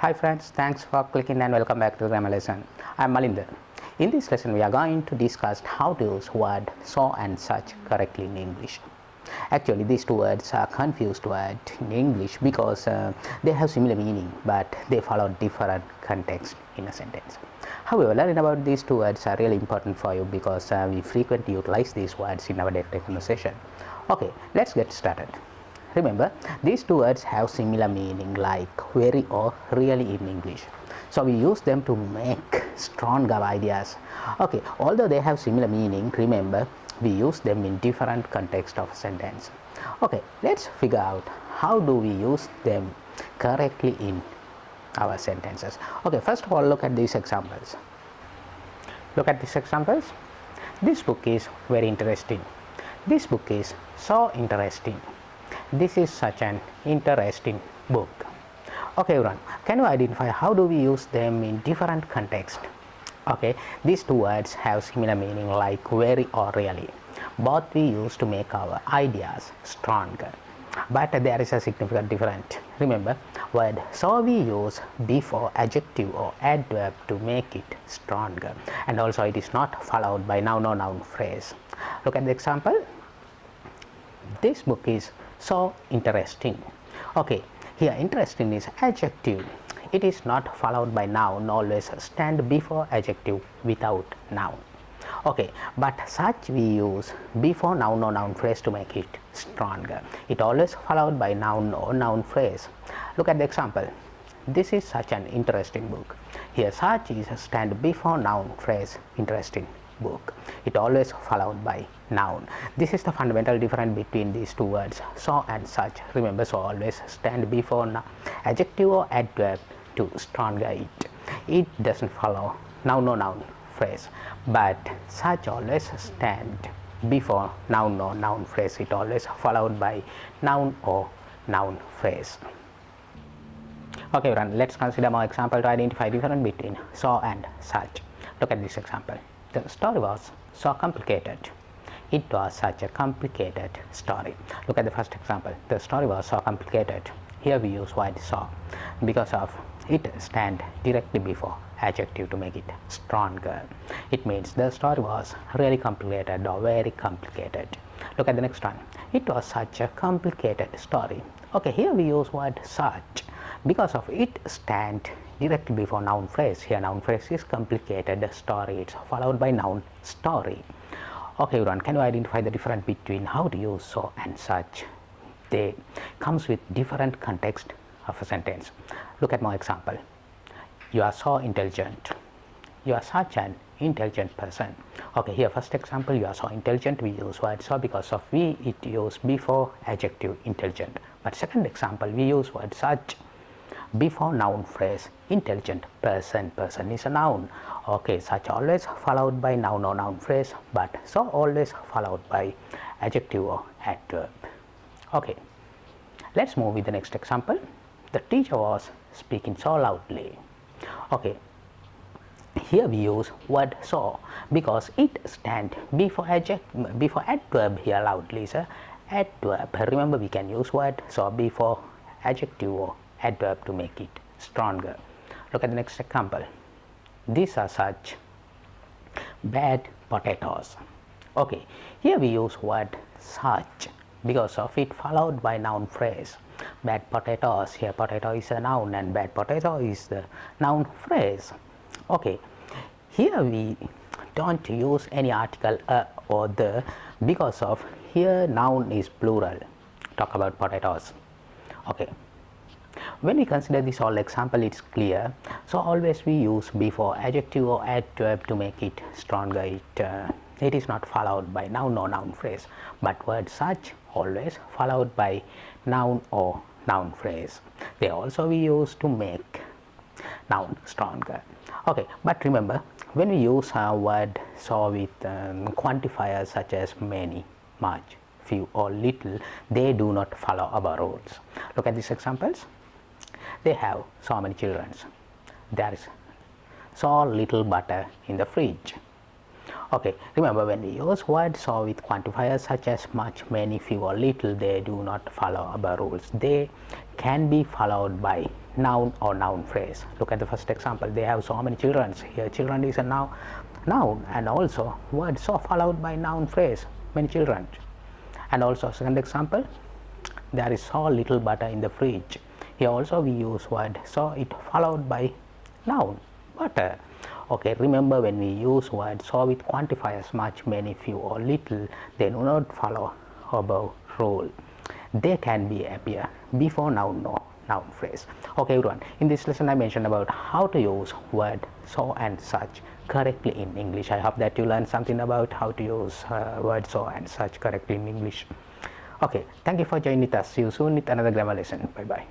Hi friends, thanks for clicking and welcome back to the grammar lesson. I am Malinder. In this lesson we are going to discuss how to use word so and such correctly in English. Actually these two words are confused words in English because they have similar meaning but they follow different context in a sentence. However, learning about these two words are really important for you because we frequently utilize these words in our day-to-day conversation. Okay, let's get started. Remember, these two words have similar meaning like very or really in English. So we use them to make stronger ideas. Okay, although they have similar meaning, remember we use them in different context of a sentence. Okay, let's figure out how do we use them correctly in our sentences. Okay, first of all, look at these examples. Look at these examples. This book is very interesting. This book is so interesting. This is such an interesting book. Okay, everyone, can you identify how do we use them in different contexts? Okay, these two words have similar meaning like very or really. Both we use to make our ideas stronger. But there is a significant difference. Remember, word so we use before adjective or adverb to make it stronger. And also it is not followed by noun or noun phrase. Look at the example. This book is so interesting. Okay, here interesting is adjective. It is not followed by noun, always stand before adjective without noun. Okay, but such we use before noun or noun phrase to make it stronger. It always followed by noun or noun phrase. Look at the example. This is such an interesting book. Here such is stand before noun phrase interesting book. It always followed by noun. This is the fundamental difference between these two words so and such. Remember, so always stand before adjective or adverb to stronger it. It doesn't follow noun or noun phrase, but such always stand before noun or noun phrase. It always followed by noun or noun phrase. Okay, everyone, let's consider more example to identify difference between so and such. Look at this example. The story was so complicated. It was such a complicated story. Look at the first example. The story was so complicated. Here we use word so because of it stand directly before adjective to make it stronger. It means the story was really complicated or very complicated. Look at the next one. It was such a complicated story. Okay, here we use word such because of it stand directly before noun phrase. Here noun phrase is complicated story. It's followed by noun story. Okay, everyone, can you identify the difference between how to use so and such? They comes with different context of a sentence. Look at my example. You are so intelligent. You are such an intelligent person. Okay, here first example, you are so intelligent, we use word so because of we it use before adjective intelligent. But second example, we use word such before noun phrase intelligent person. Person is a noun. Okay, such always followed by noun or noun phrase, but so always followed by adjective or adverb. Okay, let's move with the next example. The teacher was speaking so loudly. Okay, here we use word so because it stand before adverb. Here loudly is a adverb. Remember, we can use word so before adjective or adverb to make it stronger. Look at the next example. These are such bad potatoes. Okay, here we use word such because of it followed by noun phrase. Bad potatoes, here potato is a noun and bad potato is the noun phrase. Okay, here we don't use any article or the because of here noun is plural. Talk about potatoes. Okay, when we consider this all example, it's clear. So always we use before adjective or adverb to make it stronger. It is not followed by noun or noun phrase, but word such always followed by noun or noun phrase. They also we use to make noun stronger. Okay, but remember, when we use a word so with quantifiers such as many, much, few or little, they do not follow our rules. Look at these examples. They have so many children. There is so little butter in the fridge. Okay, remember, when we use words so with quantifiers such as much, many, few or little, they do not follow our rules. They can be followed by noun or noun phrase. Look at the first example. They have so many children. Here children is a noun, and also word saw followed by noun phrase, many children. And also second example, there is so little butter in the fridge. Here also we use word saw, it followed by noun, butter. Okay, remember when we use word saw with quantifiers much, many, few or little, they do not follow above rule. They can be appear before noun or noun phrase. Okay everyone, in this lesson I mentioned about how to use word so and such correctly in English. I hope that you learned something about how to use word so and such correctly in English. Okay, thank you for joining with us. See you soon with another grammar lesson. Bye bye.